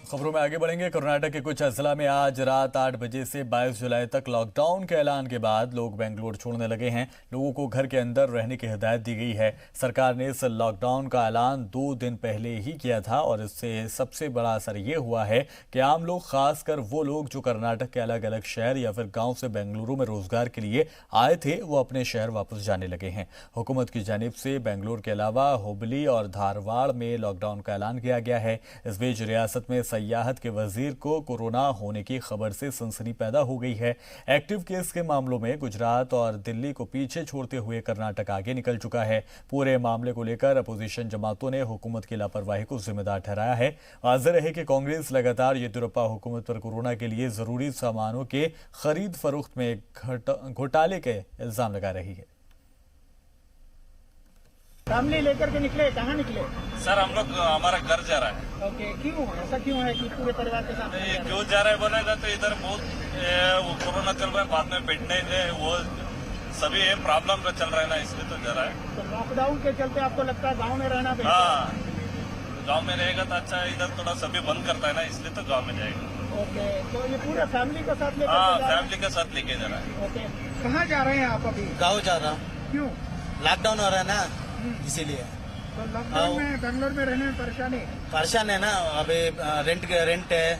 खबरों में आगे बढ़ेंगे। कर्नाटक के कुछ अजला में आज रात 8 बजे से 22 जुलाई तक लॉकडाउन के ऐलान के बाद लोग बेंगलुरु छोड़ने लगे हैं। लोगों को घर के अंदर रहने की हिदायत दी गई है। सरकार ने इस लॉकडाउन का ऐलान 2 दिन पहले ही किया था और इससे सबसे बड़ा असर ये हुआ है कि आम लोग, खासकर वो लोग जो कर्नाटक के अलग अलग शहर या फिर गाँव से बेंगलुरु में रोजगार के लिए आए थे, वो अपने शहर वापस जाने लगे हैं। हुकूमत की जानिब से बेंगलुरु के अलावा हुबली और धारवाड़ में लॉकडाउन का ऐलान किया गया है। इस बीच रियासत में सयाहत के वजीर को कोरोना होने की खबर से सनसनी पैदा हो गई है। एक्टिव केस के मामलों में गुजरात और दिल्ली को पीछे छोड़ते हुए कर्नाटक आगे निकल चुका है। पूरे मामले को लेकर अपोजिशन जमातों ने हुकूमत की लापरवाही को जिम्मेदार ठहराया है। वाज़ेह है कि कांग्रेस लगातार येदियुरप्पा हुकूमत पर कोरोना के लिए जरूरी सामानों के खरीद फरोख्त में घोटाले के इल्जाम लगा रही है। फैमिली लेकर के निकले, कहाँ निकले? सर हम लोग हमारा घर जा रहा है। ओके, क्यों ऐसा क्यों है कि पूरे परिवार के साथ? ये क्यों जा रहा है बोलेगा तो इधर बहुत वो कोरोना चल रहा है, बाद में बेड नहीं है, वो सभी प्रॉब्लम चल रहा है ना, इसलिए तो जा रहा है। तो लॉकडाउन के चलते आपको लगता है गांव में रहना बेहतर? हाँ, गांव में रहेगा तो अच्छा है। इधर थोड़ा सभी बंद करता है ना, इसलिए तो गांव में जाएगा। ओके, तो ये पूरे फैमिली के साथ लेकर हाँ, के जा रहे हैं? फैमिली के साथ लेके जा रहा है। ओके, कहाँ जा रहे हैं आप अभी? गाँव जा रहा हूँ। क्यों? लॉकडाउन हो रहा है ना, इसीलिए। तो लॉकडाउन में बेंगलोर में रहने में परेशान है ना। अभी रेंट है,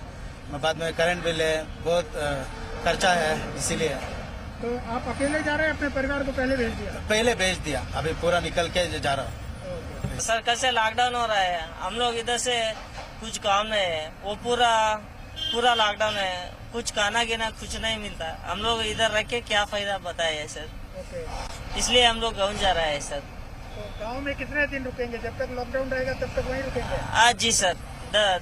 बाद में करंट बिल है, बहुत खर्चा है, इसीलिए। तो आप अकेले जा रहे हैं, अपने परिवार को पहले भेज दिया? पहले भेज दिया, अभी पूरा निकल के जा रहा हूँ। सर कैसे लॉकडाउन हो रहा है, हम लोग इधर से कुछ काम नहीं है, वो पूरा लॉकडाउन है, कुछ खाना गिना कुछ नहीं मिलता। हम लोग इधर रह के क्या फायदा बताया है सर, इसलिए हम लोग गाँव जा रहा है सर। तो गांव में कितने दिन रुकेंगे? जब तक लॉकडाउन रहेगा तब तक वहीं रुकेंगे? आज जी सर,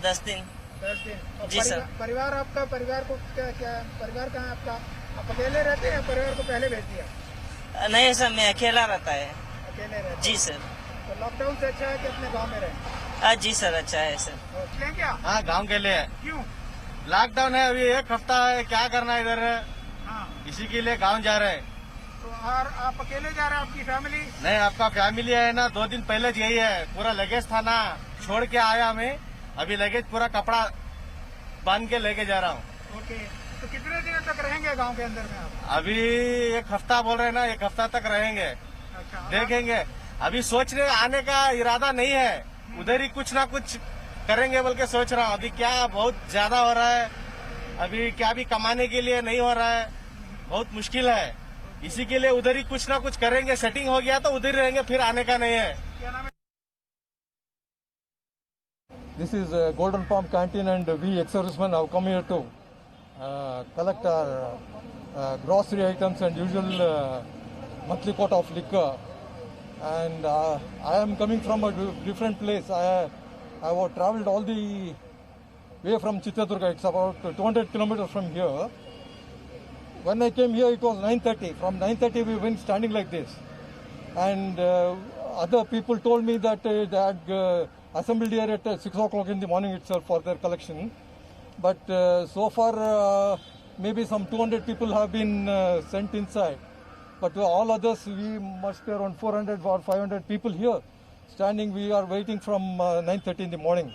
10 दिन। 10 दिन? और जी सर। परिवार आपका, परिवार को क्या परिवार कहाँ आपका? आप अकेले रहते हैं, परिवार को पहले भेज दिया? नहीं सर, मैं अकेला रहता है। अकेले रहते? जी सर। तो लॉकडाउन से अच्छा है कि अपने गाँव में रहें? आज जी सर, अच्छा है सर। क्या? हाँ, गाँव के लिए। क्यों? लॉकडाउन है, अभी 1 हफ्ता है, क्या करना है इधर। हाँ, इसी के लिए गाँव जा रहे हैं। तो और आप अकेले जा रहे हैं, आपकी फैमिली? नहीं, आपका फैमिली है ना, 2 दिन पहले यही है, पूरा लगेज था ना, छोड़ के आया मैं। अभी लगेज पूरा कपड़ा बांध के लेके जा रहा हूँ। ओके, तो कितने दिनों तक रहेंगे गांव के अंदर में आप? अभी 1 हफ्ता बोल रहे हैं ना, 1 हफ्ता तक रहेंगे, अच्छा, देखेंगे। अभी सोच रहे आने का इरादा नहीं है, उधर ही कुछ ना कुछ करेंगे बोल के सोच रहा हूँ। अभी क्या बहुत ज्यादा हो रहा है, अभी क्या भी कमाने के लिए नहीं हो रहा है, बहुत मुश्किल है। इसी के लिए उधर ही कुछ ना कुछ करेंगे, सेटिंग हो गया तो उधर ही रहेंगे, फिर आने का नहीं है। क्या नाम है? This is Golden Palm Canteen, and we ex-servicemen have come here to collect our grocery items and usual monthly quota of liquor. And I am coming from a different place. I have travelled all the way from Chitradurga. It's about 200 kilometers from here. When I came here, it was 9:30. From 9:30, we went standing like this. And other people told me that they had assembled here at 6 o'clock in the morning itself for their collection. But so far, maybe some 200 people have been sent inside. But to all others, we must be around 400 or 500 people here. Standing, we are waiting from 9:30 in the morning.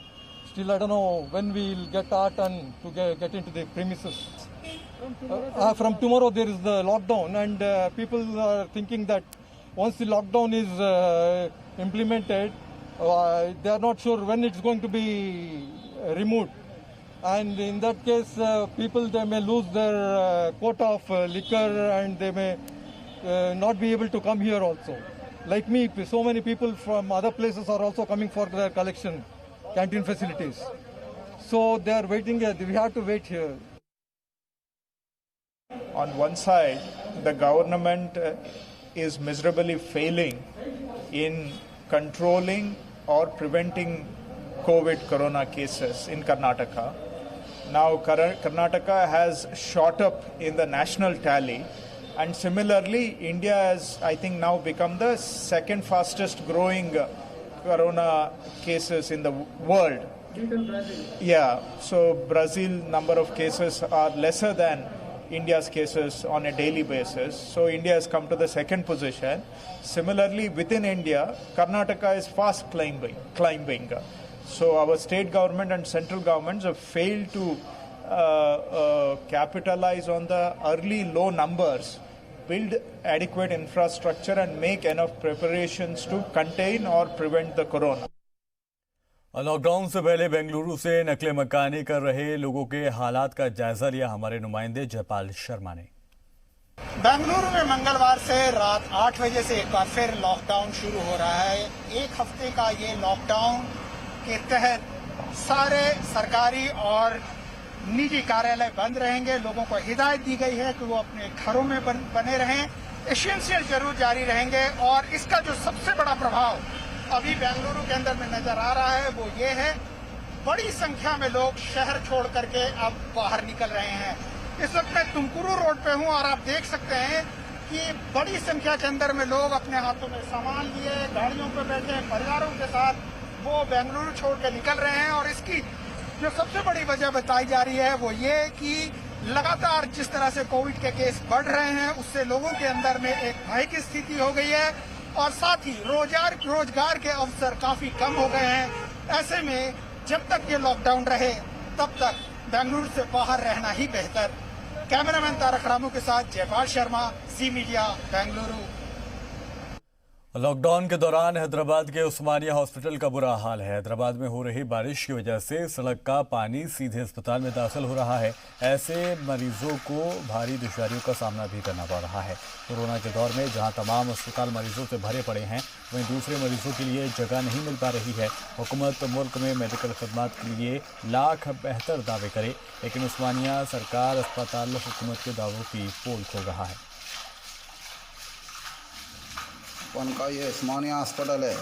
Still, I don't know when we will get our turn to get into the premises. From tomorrow there is the lockdown, and people are thinking that once the lockdown is implemented, they are not sure when it's going to be removed. And in that case, people, they may lose their quota of liquor, and they may not be able to come here also. Like me, so many people from other places are also coming for their collection, canteen facilities. So they are waiting here. We have to wait here. On one side, the government is miserably failing in controlling or preventing COVID corona cases in Karnataka. Now, Karnataka has shot up in the national tally, and similarly, India has, I think, now become the second fastest growing corona cases in the world. Yeah, so Brazil number of cases are lesser than India's cases on a daily basis. So India has come to the second position. Similarly, within India, Karnataka is fast climbing. So our state government and central governments have failed to capitalize on the early low numbers, build adequate infrastructure and make enough preparations to contain or prevent the corona. Lockdown से पहले बेंगलुरु से नकले मकानी कर रहे लोगों के हालात का जायजा लिया हमारे नुमाइंदे जयपाल शर्मा ने। बेंगलुरु में मंगलवार से रात 8 बजे से एक बार फिर लॉकडाउन शुरू हो रहा है। एक हफ्ते का ये लॉकडाउन के तहत सारे सरकारी और निजी कार्यालय बंद रहेंगे। लोगों को हिदायत दी गई है कि वो अपने घरों में बने रहें, एसेंशियल जरूर जारी रहेंगे। और इसका जो सबसे बड़ा प्रभाव अभी बेंगलुरु के अंदर में नजर आ रहा है वो ये है, बड़ी संख्या में लोग शहर छोड़ करके अब बाहर निकल रहे हैं। इस वक्त मैं तुमकुरू रोड पे हूँ और आप देख सकते हैं कि बड़ी संख्या के अंदर में लोग अपने हाथों में सामान लिए गाड़ियों पे बैठे परिवारों के साथ वो बेंगलुरु छोड़ के निकल रहे हैं। और इसकी जो सबसे बड़ी वजह बताई जा रही है वो ये कि लगातार जिस तरह से कोविड के केस बढ़ रहे हैं उससे लोगों के अंदर में एक भय की स्थिति हो गई है और साथ ही रोजगार के अवसर काफी कम हो गए हैं। ऐसे में जब तक ये लॉकडाउन रहे तब तक बेंगलुरु से बाहर रहना ही बेहतर। कैमरामैन तारक रामू के साथ जयपाल शर्मा, जी मीडिया, बेंगलुरु। लॉकडाउन के दौरान हैदराबाद के उस्मानिया हॉस्पिटल का बुरा हाल है। हैदराबाद में हो रही बारिश की वजह से सड़क का पानी सीधे अस्पताल में दाखिल हो रहा है। ऐसे मरीजों को भारी दुश्वारियों का सामना भी करना पड़ रहा है। कोरोना के दौर में जहां तमाम अस्पताल मरीजों से भरे पड़े हैं, वहीं दूसरे मरीजों के लिए जगह नहीं मिल पा रही है। हुकूमत मुल्क में मेडिकल खदमात के लिए लाख बेहतर दावे करे, लेकिन उस्मानिया सरकार अस्पताल हुकूमत के दावों की पोल खोल रहा है। उनका ये उस्मानिया हॉस्पिटल है,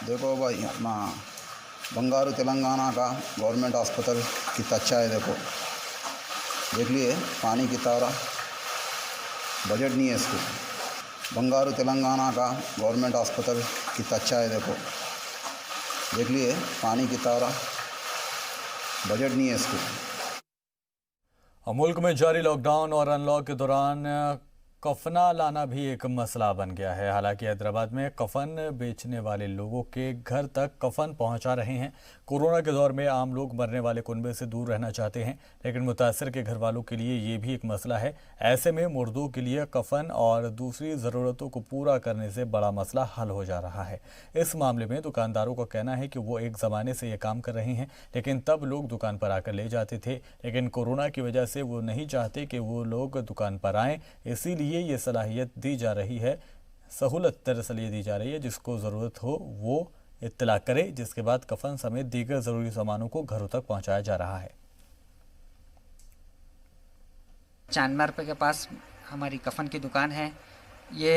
देखो भाई अपना बंगारू तेलंगाना का गवर्नमेंट हॉस्पिटल कितना अच्छा है। देखो देख लिए पानी की तरह, बजट नहीं है इसको। बंगारू तेलंगाना का गवर्नमेंट हॉस्पिटल कितना अच्छा है। देखो देख लिए पानी की तरह, बजट नहीं है इसको। मुल्क में जारी लॉकडाउन और अनलॉक के दौरान कफना लाना भी एक मसला बन गया है। हालांकि हैदराबाद में कफन बेचने वाले लोगों के घर तक कफन पहुंचा रहे हैं। कोरोना के दौर में आम लोग मरने वाले कुनबे से दूर रहना चाहते हैं, लेकिन मुतासिर के घर वालों के लिए ये भी एक मसला है। ऐसे में मुर्दों के लिए कफन और दूसरी ज़रूरतों को पूरा करने से बड़ा मसला हल हो जा रहा है। इस मामले में दुकानदारों का कहना है कि वो एक ज़माने से ये काम कर रहे हैं, लेकिन तब लोग दुकान पर आकर ले जाते थे, लेकिन कोरोना की वजह से वो नहीं चाहते कि वो लोग दुकान पर आएँ। इसीलिए ये सलाहियत दी जा रही है, सहूलत दरअसल ये दी जा रही है, जिसको ज़रूरत हो वो इत्तला करे, जिसके बाद कफन समेत दीगर ज़रूरी सामानों को घरों तक पहुंचाया जा रहा है। चांदमार्ग के पास हमारी कफन की दुकान है। ये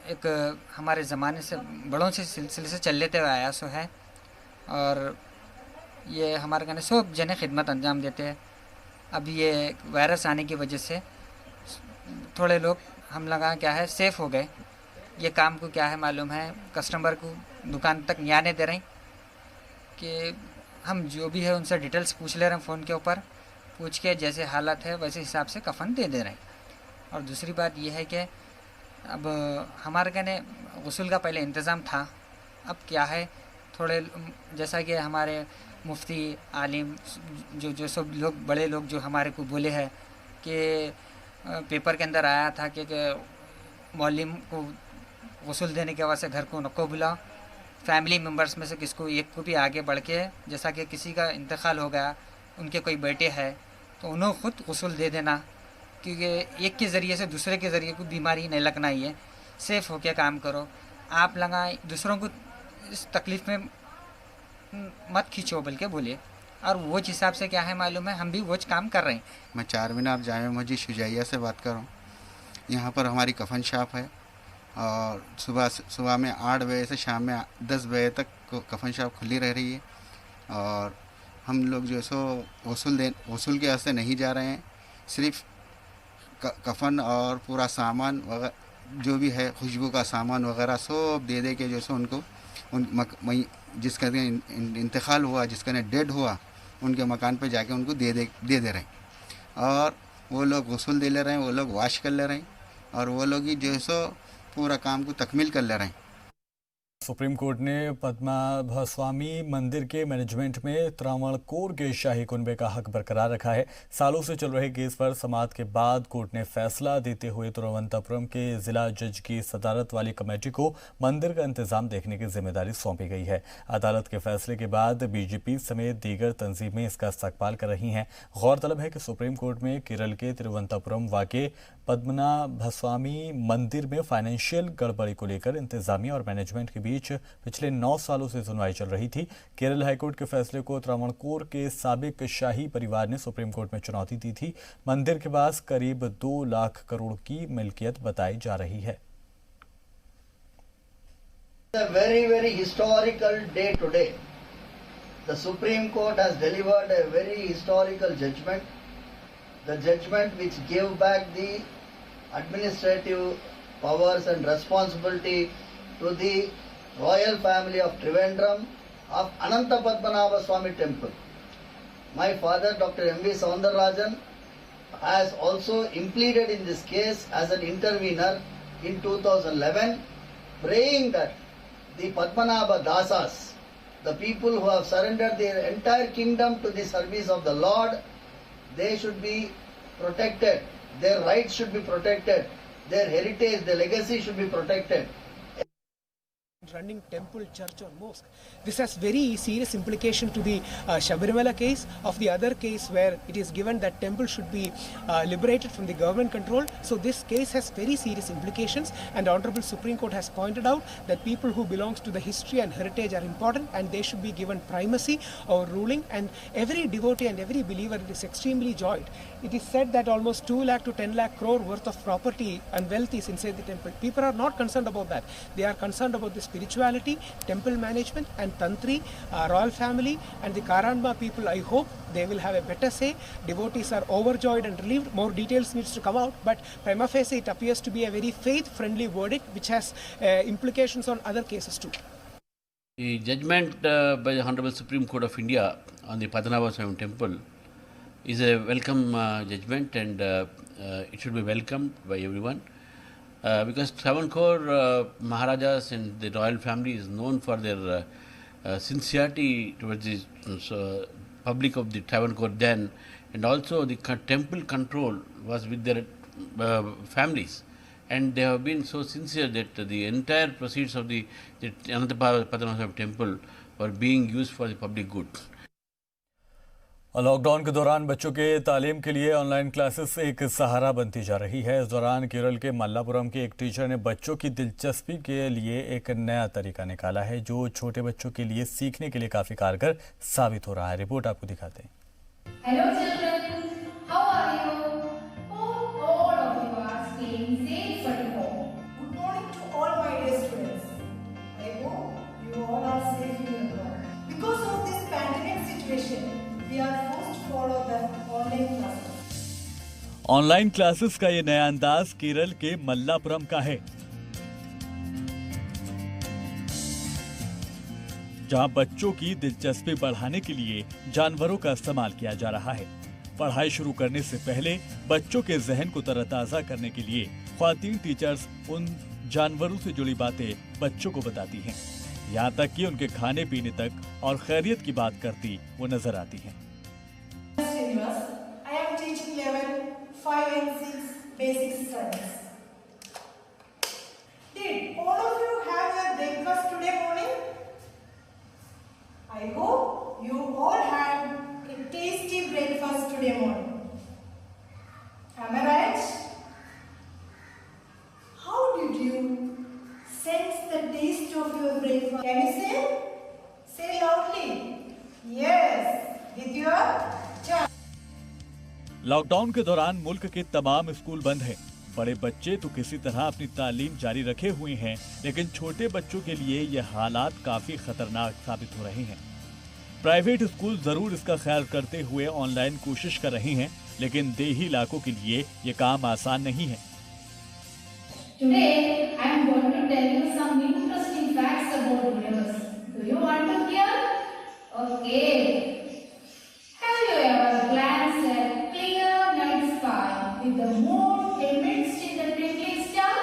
एक हमारे ज़माने से बड़ों से सिलसिले से चल लेते हुए आया सो है और ये हमारे कहने सब जने खिदमत अंजाम देते हैं। अब ये वायरस आने की वजह से थोड़े लोग हम लगा क्या है सेफ़ हो गए। ये काम को क्या है मालूम है, कस्टमर को दुकान तक नहीं आने दे रहे कि हम जो भी है उनसे डिटेल्स पूछ ले रहे हैं, फ़ोन के ऊपर पूछ के जैसे हालत है वैसे हिसाब से कफन दे रहे हैं। और दूसरी बात यह है कि अब हमारे कहने गुस्ल का पहले इंतज़ाम था, अब क्या है थोड़े जैसा कि हमारे मुफ्ती आलिम जो सब लोग बड़े लोग जो हमारे को बोले हैं कि पेपर के अंदर आया था कि मौलिम को गुस्ल देने के वास्ते घर को नको बुलाओ, फैमिली मेम्बर्स में से किसको एक को भी आगे बढ़ के, जैसा कि किसी का इंतकाल हो गया, उनके कोई बेटे हैं तो उन्होंने खुद गुस्ल दे देना, क्योंकि एक के ज़रिए से दूसरे के ज़रिए को बीमारी नहीं लगना ही है। सेफ़ होकर काम करो, आप लगाए दूसरों को इस तकलीफ़ में मत खींचो बल्कि बोलिए। और वो हिसाब से क्या है मालूम है, हम भी वो काम कर रहे हैं। मैं चारमीनार जामे मस्जिद शुजाइया से बात कर रहा हूँ। यहाँ पर हमारी कफन शॉप है और सुबह में 8 बजे से शाम में 10 बजे तक कफन शॉप खुली रह रही है। और हम लोग जो सो वसूल के वास्ते नहीं जा रहे हैं, सिर्फ कफन और पूरा सामान वगैरह जो भी है खुशबू का सामान वगैरह सब दे के जो सो उनको जिसका इंतकाल हुआ, जिसका डेड हुआ, उनके मकान पे जाके उनको दे रहे हैं। और वो लोग गुस्ल दे ले रहे हैं, वो लोग वाश कर ले रहे हैं और वो लोग ही जो है सो पूरा काम को तकमील कर ले रहे हैं। सुप्रीम कोर्ट ने पद्मनाभस्वामी मंदिर के मैनेजमेंट में त्रावणकोर के शाही कुनबे का हक बरकरार रखा है। सालों से चल रहे केस पर समाप्त के बाद कोर्ट ने फैसला देते हुए तिरुवनंतपुरम के जिला जज की सदारत वाली कमेटी को मंदिर का इंतजाम देखने की जिम्मेदारी सौंपी गई है। अदालत के फैसले के बाद बीजेपी समेत दीगर तंजीमें इसका इस्तकबाल कर रही हैं। गौरतलब है कि सुप्रीम कोर्ट में केरल के तिरुवनंतपुरम वाक़े पद्मनाभस्वामी मंदिर में फाइनेंशियल गड़बड़ी को लेकर इंतजामिया और मैनेजमेंट के बीच पिछले 9 सालों से सुनवाई चल रही थी। केरल हाईकोर्ट के फैसले को त्रावणकोर के साबिक शाही परिवार ने सुप्रीम कोर्ट में चुनौती दी थी। मंदिर के पास करीब 2 लाख करोड़ की मिल्कियत बताई जा रही है। A very historical day today. The Supreme Court has delivered a very historical judgment. The judgment which gave back the administrative powers and responsibility to the royal family of Trivandrum of Ananta Padmanabha Swami temple. My father, Dr. M.V. Soundararajan, has also impleaded in this case as an intervener in 2011, praying that the Padmanabha Dasas, the people who have surrendered their entire kingdom to the service of the Lord, they should be protected, their rights should be protected, their heritage, their legacy should be protected. Running temple, church or mosque. This has very serious implication to the Shabarimala case. Of the other case where it is given that temple should be liberated from the government control. So this case has very serious implications, and the Honorable Supreme Court has pointed out that people who belongs to the history and heritage are important and they should be given primacy over ruling, and every devotee and every believer is extremely joyed. It is said that almost 2 lakh to 10 lakh crore worth of property and wealth is inside the temple. People are not concerned about that. They are concerned about the spirituality, temple management and Tantri, royal family and the Karanba people. I hope they will have a better say. Devotees are overjoyed and relieved. More details needs to come out, but prima facie it appears to be a very faith-friendly verdict which has implications on other cases too. The judgment by the Honorable Supreme Court of India on the Padmanabhaswamy temple is a welcome judgment, and it should be welcomed by everyone. Because Travancore Maharajas and the royal family is known for their sincerity towards the public of the Travancore then, and also the temple control was with their families, and they have been so sincere that the entire proceeds of the Ananta Padmanabhaswamy temple were being used for the public good. Lockdown के दौरान बच्चों के तालीम के लिए online classes एक सहारा बनती जा रही है। इस दौरान केरल के मल्लापुरम के एक टीचर ने बच्चों की दिलचस्पी के लिए एक नया तरीका निकाला है जो छोटे बच्चों के लिए सीखने के लिए काफ़ी कारगर साबित हो रहा है। रिपोर्ट आपको दिखाते हैं। Hello children, how are you? Hope all of you are staying safe at home. Good morning to all my dear students. I hope you all are safe in your home. Because of this pandemic situation, we are forced to follow the online classes. Online classes का ये नया अंदाज केरल के मल्लापुरम का है, जहां बच्चों की दिलचस्पी बढ़ाने के लिए जानवरों का इस्तेमाल किया जा रहा है। पढ़ाई शुरू करने से पहले बच्चों के जहन को तरोताजा करने के लिए ख्वातीन टीचर्स उन जानवरों से जुड़ी बातें बच्चों को बताती हैं, यहाँ तक कि उनके खाने पीने तक और खैरियत की बात करती वो नजर आती हैं। I am teaching level 5 and 6 basic studies. Did all of you have your breakfast today morning? I hope you all had a tasty breakfast today morning. Am I right? How did you sense the taste of your breakfast? Can you say? Say loudly. Yes, with your tongue. Lockdown के दौरान मुल्क के तमाम school बंद हैं। बड़े बच्चे तो किसी तरह अपनी तालीम जारी रखे हुए हैं, लेकिन छोटे बच्चों के लिए यह हालात काफी खतरनाक साबित हो रहे हैं। प्राइवेट स्कूल जरूर इसका ख्याल करते हुए ऑनलाइन कोशिश कर रहे हैं, लेकिन देही इलाकों के लिए ये काम आसान नहीं है। Today I am going to tell you some interesting facts about rivers. Do you want to hear? Okay. Have you ever glanced at clear night sky with the moon amidst in the twinkling star?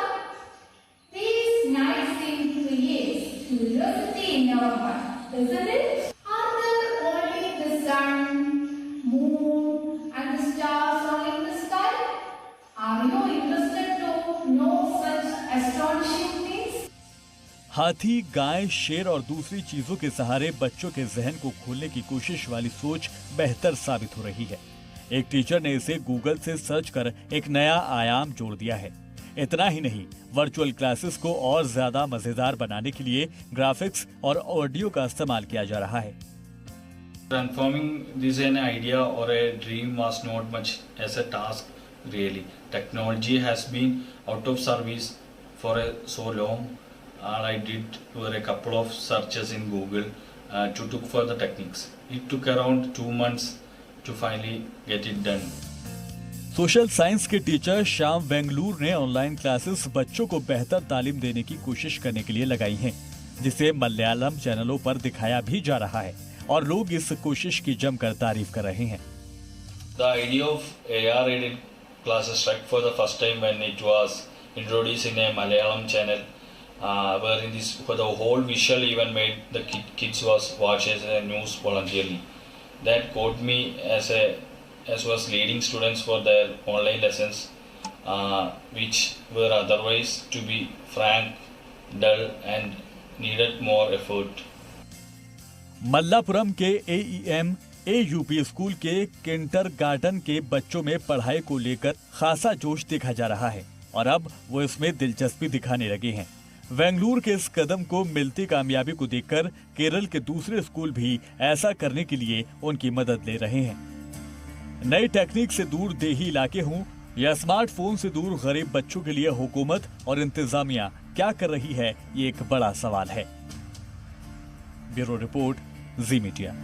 These nights seem to create to our mind, isn't it? Are there only the sun, moon and the stars all in the sky? Are you interested to know such astonishing things? हाथी, गाय, शेर और दूसरी चीजों के सहारे बच्चों के जहन को खोलने की कोशिश वाली सोच बेहतर साबित हो रही है। एक टीचर ने इसे गूगल से सर्च कर एक नया आयाम जोड़ दिया है। इतना ही नहीं, वर्चुअल क्लासेस को और ज्यादा मजेदार बनाने के लिए ग्राफिक्स और ऑडियो का इस्तेमाल किया जा रहा है। Transforming this an idea or a dream was not much as a task really. Technology has been out of service for so long. All I did were a couple of searches in Google to look for the techniques. It took around 2 months to finally get it done. Social science के teacher Shyam वेंगलूर ने online classes बच्चों को बेहतर तालीम देने की कोशिश करने के लिए लगाई हैं, जिसे मलयालम चैनलों पर दिखाया भी जा रहा है और लोग इस कोशिश की जमकर तारीफ कर रहे हैं। The idea of AR-aided classes struck for the first time when it was introduced in a Malayalam channel, wherein this for the whole visual even made the kids was watches the news voluntarily. That caught me as was leading students for their online lessons, which were otherwise, to be frank, dull and needed more effort. Malappuram के AEM AUP school के kindergarten के बच्चों में पढ़ाई को लेकर खासा जोश देखा जा रहा है और अब वो इसमें दिलचस्पी दिखाने लगे हैं। वेंगलूर के इस कदम को मिलती कामयाबी को देखकर केरल के दूसरे स्कूल भी ऐसा करने के लिए उनकी मदद ले रहे हैं। नई टेक्निक से दूर देही इलाके हों या स्मार्टफोन से दूर गरीब बच्चों के लिए हुकूमत और इंतजामिया क्या कर रही है, ये एक बड़ा सवाल है। ब्यूरो रिपोर्ट, जी मीडिया।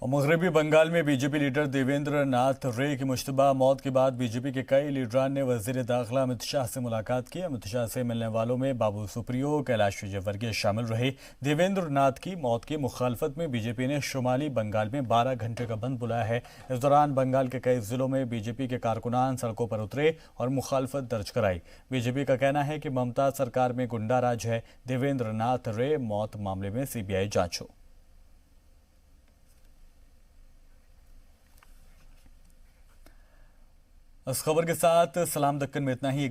और मगरबी बंगाल में बीजेपी लीडर देवेंद्र नाथ रे की मुश्तबा मौत के बाद बीजेपी के कई लीडरान ने वजीर दाखिला अमित शाह से मुलाकात की। अमित शाह से मिलने वालों में बाबुल सुप्रियो, कैलाश विजयवर्गीय शामिल रहे। देवेंद्र नाथ की मौत की मुखालफत में बीजेपी ने शुमाली बंगाल में 12 घंटे का बंद बुलाया है। इस दौरान बंगाल के कई जिलों में बीजेपी के कारकुनान सड़कों पर उतरे और मुखालफत दर्ज कराई। बीजेपी का कहना है कि ममता सरकार में गुंडा राज है। देवेंद्र नाथ रे मौत मामले में CBI जांच हो। इस खबर के साथ सलाम दक्कन में इतना ही।